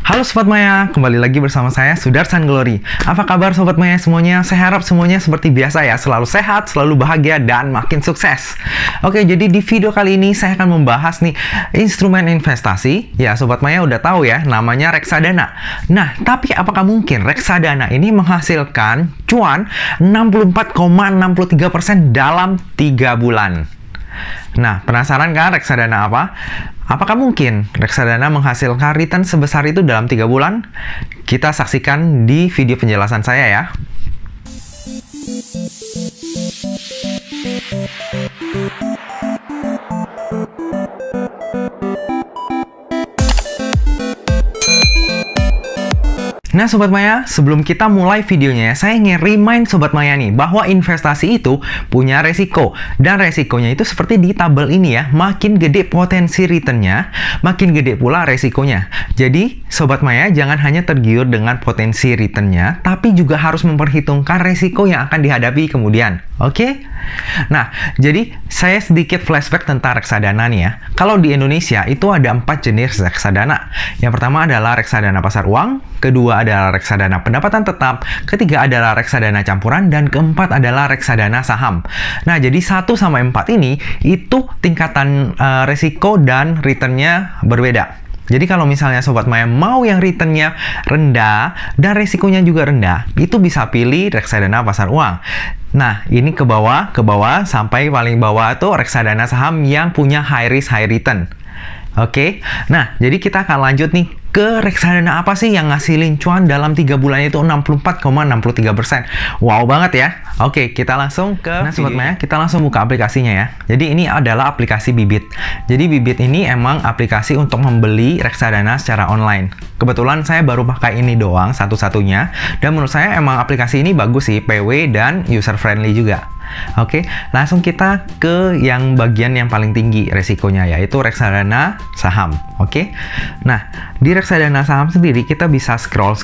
Halo Sobat Maya, kembali lagi bersama saya Sudarsan Glory. Apa kabar Sobat Maya semuanya? Saya harap semuanya seperti biasa ya, selalu sehat, selalu bahagia, dan makin sukses. Oke, jadi di video kali ini saya akan membahas nih instrumen investasi. Ya Sobat Maya udah tahu ya, namanya reksadana. Nah, tapi apakah mungkin reksadana ini menghasilkan cuan 64,63% dalam 3 bulan? Nah, penasaran kan reksadana apa? Apakah mungkin reksadana menghasilkan return sebesar itu dalam 3 bulan? Kita saksikan di video penjelasan saya ya. Nah Sobat Maya, sebelum kita mulai videonya, saya ingin remind Sobat Maya nih, bahwa investasi itu punya resiko. Dan resikonya itu seperti di tabel ini ya, makin gede potensi returnnya, makin gede pula resikonya. Jadi Sobat Maya jangan hanya tergiur dengan potensi returnnya, tapi juga harus memperhitungkan resiko yang akan dihadapi kemudian. Oke? Nah, jadi saya sedikit flashback tentang reksadana nih ya. Kalau di Indonesia itu ada 4 jenis reksadana. Yang pertama adalah reksadana pasar uang, kedua adalah reksadana pendapatan tetap, ketiga adalah reksadana campuran, dan keempat adalah reksadana saham. Nah, jadi 1 sampai 4 ini itu tingkatan resiko dan returnnya berbeda. Jadi kalau misalnya Sobat Maya mau yang returnnya rendah dan resikonya juga rendah, itu bisa pilih reksadana pasar uang. Nah, ini ke bawah sampai paling bawah tuh reksadana saham yang punya high risk high return. Oke, nah jadi kita akan lanjut nih ke reksadana apa sih yang ngasilin cuan dalam 3 bulan itu 64,63%. Wow banget ya. Oke, kita langsung ke Sobat Maya, kita langsung buka aplikasinya ya. Jadi ini adalah aplikasi Bibit. Jadi Bibit ini emang aplikasi untuk membeli reksadana secara online. Kebetulan saya baru pakai ini doang satu-satunya, dan menurut saya emang aplikasi ini bagus sih, PW dan user friendly juga. Oke, langsung kita ke yang bagian yang paling tinggi resikonya, yaitu reksadana saham. Oke, nah di reksadana saham sendiri kita bisa scroll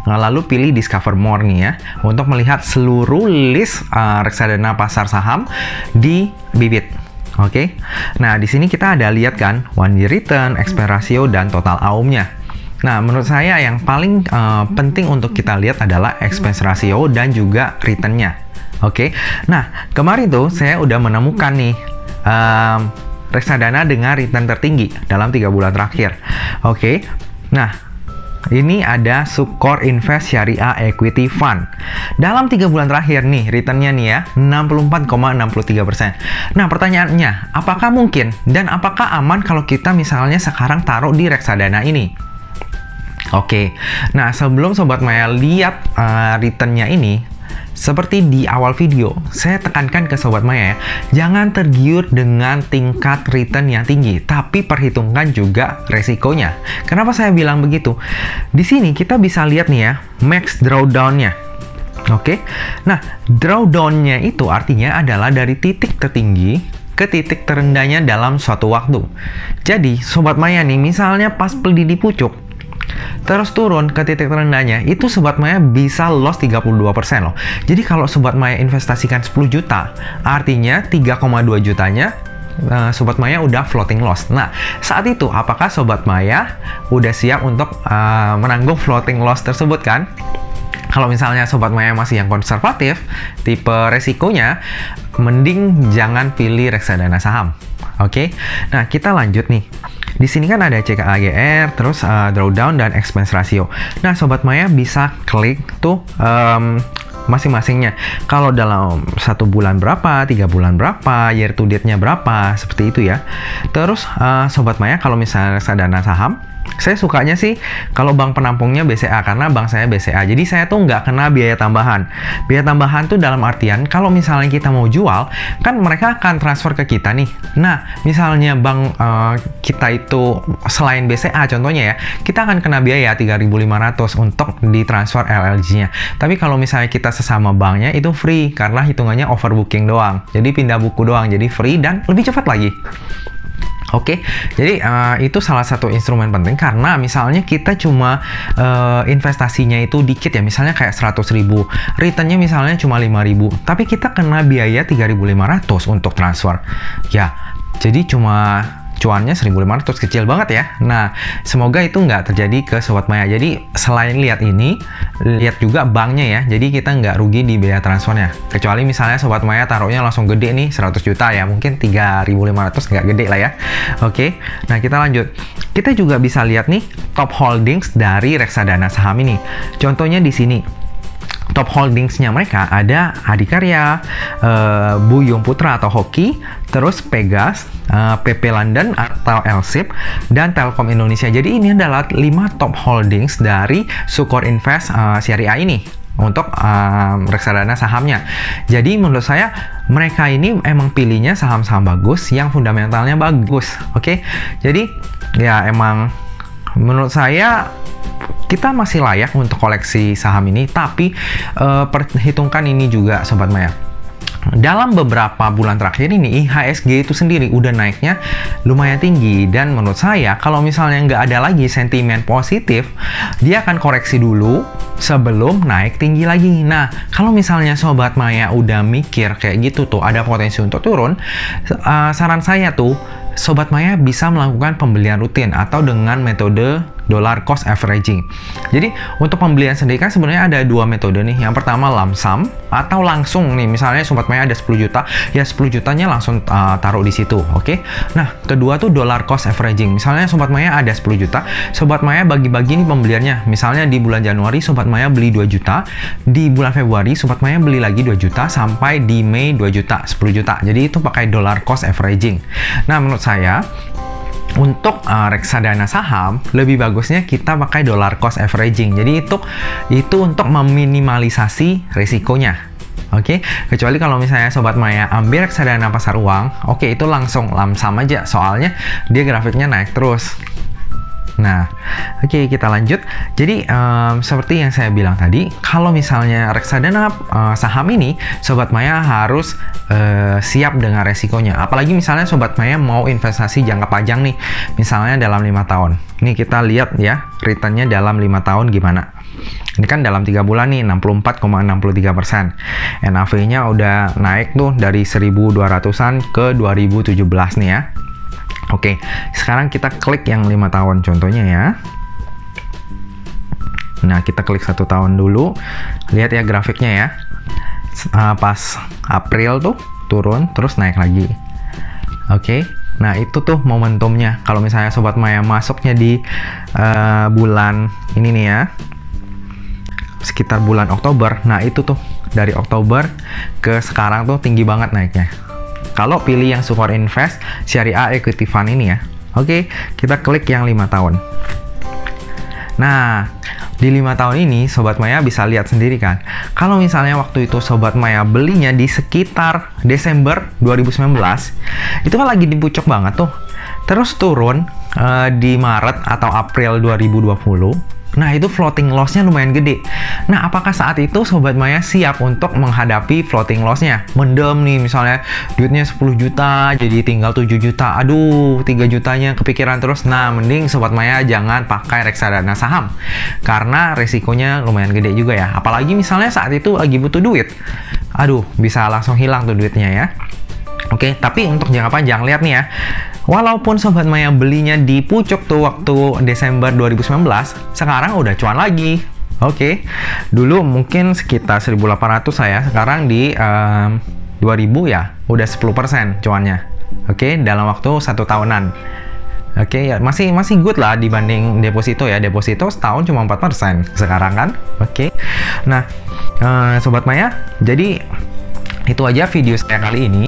lalu pilih discover more nih ya, untuk melihat seluruh list reksadana pasar saham di Bibit. Oke, nah di sini kita ada lihat kan 1 year return, expense ratio, dan total AUM-nya. Nah, menurut saya yang paling penting untuk kita lihat adalah expense ratio dan juga return-nya. Oke, nah kemarin tuh saya udah menemukan nih reksadana dengan return tertinggi dalam 3 bulan terakhir. Oke, nah ini ada Sukor Invest Syariah Equity Fund. Dalam 3 bulan terakhir nih, returnnya nih ya, 64,63%. Nah, pertanyaannya, apakah mungkin dan apakah aman kalau kita misalnya sekarang taruh di reksadana ini? Oke, nah sebelum Sobat Maya lihat returnnya ini, seperti di awal video, saya tekankan ke Sobat Maya ya, jangan tergiur dengan tingkat return yang tinggi, tapi perhitungkan juga resikonya. Kenapa saya bilang begitu? Di sini kita bisa lihat nih ya, max drawdown-nya. Oke, nah drawdown-nya itu artinya adalah dari titik tertinggi ke titik terendahnya dalam suatu waktu. Jadi, Sobat Maya nih, misalnya pas beli di pucuk, terus turun ke titik terendahnya, itu Sobat Maya bisa loss 32% loh. Jadi kalau Sobat Maya investasikan 10 juta, artinya 3,2 jutanya Sobat Maya udah floating loss. Nah, saat itu apakah Sobat Maya udah siap untuk menanggung floating loss tersebut kan? Kalau misalnya Sobat Maya masih yang konservatif, tipe resikonya, mending jangan pilih reksadana saham. Oke, nah kita lanjut nih. Di sini kan ada CKAGR, terus drawdown dan expense ratio. Nah, Sobat Maya bisa klik tuh masing-masingnya. Kalau dalam 1 bulan berapa, 3 bulan berapa, year to date-nya berapa, seperti itu ya. Terus Sobat Maya kalau misalnya reksadana saham, saya sukanya sih kalau bank penampungnya BCA, karena bank saya BCA. Jadi saya tuh nggak kena biaya tambahan. Biaya tambahan tuh dalam artian kalau misalnya kita mau jual, kan mereka akan transfer ke kita nih. Nah, misalnya bank kita itu selain BCA contohnya ya, kita akan kena biaya 3.500 untuk ditransfer LLG-nya. Tapi kalau misalnya kita sesama banknya itu free, karena hitungannya overbooking doang. Jadi pindah buku doang, jadi free dan lebih cepat lagi. Oke, jadi itu salah satu instrumen penting, karena misalnya kita cuma investasinya itu dikit ya, misalnya kayak 100.000, returnnya misalnya cuma 5.000, tapi kita kena biaya 3.500 untuk transfer. Ya, jadi cuma cuannya 1.500, kecil banget ya. Nah, semoga itu nggak terjadi ke Sobat Maya. Jadi selain lihat ini, lihat juga banknya ya. Jadi kita nggak rugi di biaya transfernya. Kecuali misalnya Sobat Maya taruhnya langsung gede nih, 100 juta ya, mungkin 3.500 nggak gede lah ya. Oke, nah kita lanjut. Kita juga bisa lihat nih top holdings dari reksadana saham ini. Contohnya di sini. Top holdingsnya mereka ada Adikarya, Buyung Putra atau Hoki, terus Pegas, PP London atau LSIP, dan Telkom Indonesia. Jadi ini adalah 5 top holdings dari Sukor Invest Syariah ini untuk reksadana sahamnya. Jadi menurut saya mereka ini emang pilihnya saham-saham bagus yang fundamentalnya bagus. Oke, jadi ya emang menurut saya kita masih layak untuk koleksi saham ini, tapi perhitungkan ini juga Sobat Maya. Dalam beberapa bulan terakhir ini IHSG itu sendiri udah naiknya lumayan tinggi, dan menurut saya kalau misalnya nggak ada lagi sentimen positif, dia akan koreksi dulu sebelum naik tinggi lagi. Nah, kalau misalnya Sobat Maya udah mikir kayak gitu tuh ada potensi untuk turun, saran saya tuh Sobat Maya bisa melakukan pembelian rutin atau dengan metode dollar cost averaging. Jadi untuk pembelian sendiri kan sebenarnya ada dua metode nih. Yang pertama lump sum atau langsung nih, misalnya Sobat Maya ada 10 juta, ya 10 jutanya langsung taruh di situ. Oke. Nah, kedua tuh dollar cost averaging. Misalnya Sobat Maya ada 10 juta, Sobat Maya bagi-bagi nih pembeliannya. Misalnya di bulan Januari Sobat Maya beli 2 juta, di bulan Februari Sobat Maya beli lagi 2 juta, sampai di Mei 2 juta, 10 juta. Jadi itu pakai dollar cost averaging. Nah, menurut saya untuk reksadana saham lebih bagusnya kita pakai dollar cost averaging. Jadi itu untuk meminimalisasi risikonya. Oke, kecuali kalau misalnya Sobat Maya ambil reksadana pasar uang, oke itu langsung lump sum aja, soalnya dia grafiknya naik terus. Nah, oke kita lanjut. Jadi seperti yang saya bilang tadi, kalau misalnya reksadana saham ini, Sobat Maya harus siap dengan resikonya. Apalagi misalnya Sobat Maya mau investasi jangka panjang nih, misalnya dalam 5 tahun. Ini kita lihat ya, returnnya dalam 5 tahun gimana. Ini kan dalam 3 bulan nih 64,63%. NAV-nya udah naik tuh dari 1.200-an ke 2017 nih ya. Oke, sekarang kita klik yang 5 tahun contohnya ya. Nah, kita klik 1 tahun dulu. Lihat ya grafiknya ya. Pas April tuh turun, terus naik lagi. Oke, nah itu tuh momentumnya. Kalau misalnya Sobat Maya masuknya di bulan ini nih ya, sekitar bulan Oktober. Nah, itu tuh dari Oktober ke sekarang tuh tinggi banget naiknya. Kalau pilih yang Sukor Invest Syariah Equity Fund ini ya. Oke, kita klik yang 5 tahun. Nah, di 5 tahun ini Sobat Maya bisa lihat sendiri kan. Kalau misalnya waktu itu Sobat Maya belinya di sekitar Desember 2019, itu kan lagi di puncak banget tuh. Terus turun di Maret atau April 2020. Nah, itu floating loss-nya lumayan gede. Nah, apakah saat itu Sobat Maya siap untuk menghadapi floating loss-nya? Mendem nih, misalnya duitnya 10 juta, jadi tinggal 7 juta. Aduh, 3 jutanya kepikiran terus. Nah, mending Sobat Maya jangan pakai reksadana saham. Karena resikonya lumayan gede juga ya. Apalagi misalnya saat itu lagi butuh duit. Aduh, bisa langsung hilang tuh duitnya ya. Oke, tapi untuk jangka panjang, lihat nih ya. Walaupun Sobat Maya belinya di pucuk tuh waktu Desember 2019, sekarang udah cuan lagi. Oke, dulu mungkin sekitar 1.800 saya, sekarang di 2.000 ya, udah 10% cuannya. Oke, dalam waktu 1 tahunan. Oke, ya masih good lah dibanding deposito ya. Deposito setahun cuma 4% sekarang kan. Oke. Nah, Sobat Maya, jadi itu aja video saya kali ini.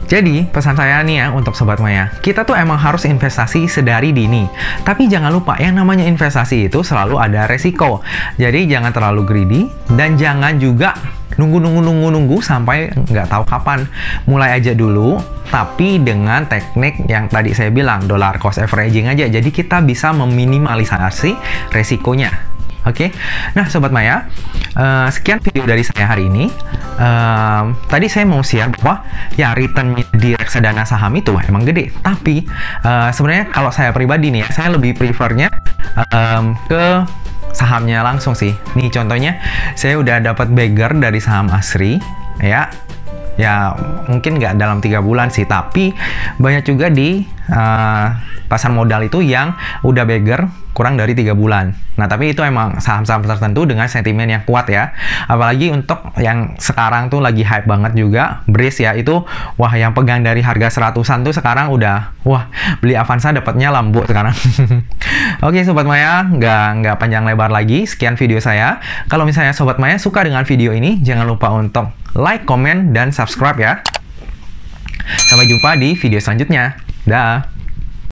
Jadi, pesan saya nih ya untuk Sobat Maya, kita tuh emang harus investasi sedari dini. Tapi jangan lupa, yang namanya investasi itu selalu ada resiko. Jadi, jangan terlalu greedy, dan jangan juga nunggu sampai nggak tahu kapan. Mulai aja dulu, tapi dengan teknik yang tadi saya bilang, dollar cost averaging aja. Jadi, kita bisa meminimalisasi resikonya. Oke, nah Sobat Maya, sekian video dari saya hari ini. Tadi saya mau share bahwa ya return di reksadana saham itu emang gede, tapi sebenarnya kalau saya pribadi nih ya, saya lebih prefernya ke sahamnya langsung sih. Nih contohnya, saya udah dapat bagger dari saham Asri ya mungkin nggak dalam 3 bulan sih, tapi banyak juga di pasar modal itu yang udah beggar kurang dari 3 bulan. Nah, tapi itu emang saham-saham tertentu dengan sentimen yang kuat ya. Apalagi untuk yang sekarang tuh lagi hype banget juga, Breeze ya, itu wah yang pegang dari harga 100-an tuh sekarang udah, wah beli Avanza dapatnya Lambo sekarang. Oke Sobat Maya, nggak panjang lebar lagi, sekian video saya. Kalau misalnya Sobat Maya suka dengan video ini, jangan lupa untuk like, komen, dan subscribe ya. Sampai jumpa di video selanjutnya. Dah.